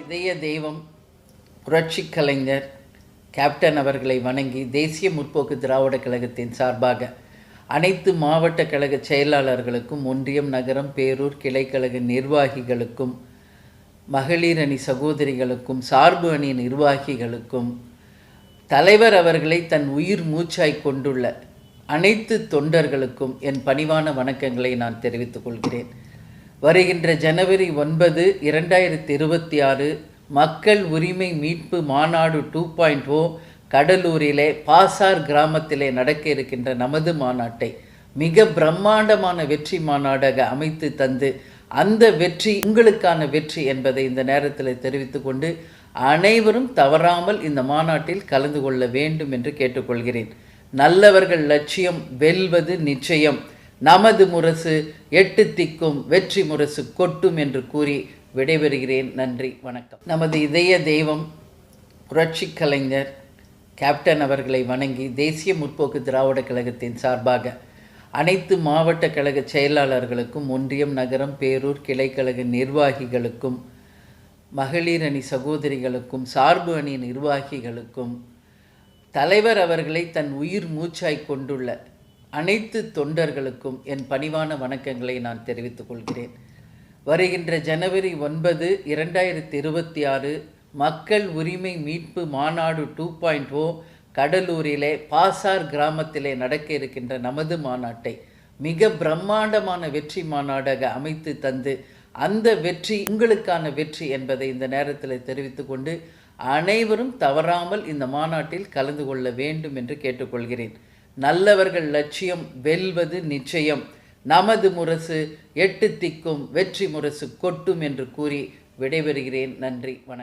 இதய தெய்வம் புரட்சி கலைஞர் கேப்டன் அவர்களை வணங்கி தேசிய முற்போக்கு திராவிட கழகத்தின் சார்பாக அனைத்து மாவட்ட கழக செயலாளர்களுக்கும், ஒன்றியம், நகரம், பேரூர் கிளைக்கழக நிர்வாகிகளுக்கும், மகளிர் அணி சகோதரிகளுக்கும், சார்பு அணி நிர்வாகிகளுக்கும், தலைவர் அவர்களை தன் உயிர் மூச்சாய் கொண்டுள்ள அனைத்து தொண்டர்களுக்கும் என் பணிவான வணக்கங்களை நான் தெரிவித்துக் கொள்கிறேன். வருகின்ற ஜனவரி 9, 2026 மக்கள் உரிமை மீட்பு மாநாடு 2.0 கடலூரிலே பாசார் கிராமத்திலே நடக்க இருக்கின்ற நமது மாநாட்டை மிக பிரம்மாண்டமான வெற்றி மாநாடாக அமைத்து தந்து, அந்த வெற்றி உங்களுக்கான வெற்றி என்பதை இந்த நேரத்தில் தெரிவித்து கொண்டு, அனைவரும் தவறாமல் இந்த மாநாட்டில் கலந்து கொள்ள வேண்டும் என்று கேட்டுக்கொள்கிறேன். நல்லவர்கள் லட்சியம் வெல்வது நிச்சயம். நமது முரசு 8 திக்கும் வெற்றி முரசு கொட்டும் என்று கூறி விடைபெறுகிறேன். நன்றி, வணக்கம். நமது இதய தெய்வம் புரட்சி கலைஞர் கேப்டன் அவர்களை வணங்கி தேசிய முற்போக்கு திராவிட கழகத்தின் சார்பாக அனைத்து மாவட்ட கழக செயலாளர்களுக்கும், ஒன்றியம், நகரம், பேரூர் கிளைக்கழக நிர்வாகிகளுக்கும், மகளிர் அணி சகோதரிகளுக்கும், சார்பு அணி நிர்வாகிகளுக்கும், தலைவர் அவர்களை தன் உயிர் மூச்சாய் கொண்டுள்ள அனைத்து தொண்டர்களுக்கும் என் பணிவான வணக்கங்களை நான் தெரிவித்துக் கொள்கிறேன். வருகின்ற ஜனவரி 9, 2026 மக்கள் உரிமை மீட்பு மாநாடு 2.0 கடலூரிலே பாசார் கிராமத்திலே நடக்க இருக்கின்ற நமது மாநாட்டை மிக பிரம்மாண்டமான வெற்றி மாநாடாக அமைத்து தந்து, அந்த வெற்றி உங்களுக்கான வெற்றி என்பதை இந்த நேரத்தில் தெரிவித்து கொண்டு, அனைவரும் தவறாமல் இந்த மாநாட்டில் கலந்து கொள்ள வேண்டும் என்று கேட்டுக்கொள்கிறேன். நல்லவர்கள் லட்சியம் வெல்வது நிச்சயம். நமது முரசு 8 திக்கும் வெற்றி முரசு கொட்டும் என்று கூறி விடைபெறுகிறேன். நன்றி, வணக்கம்.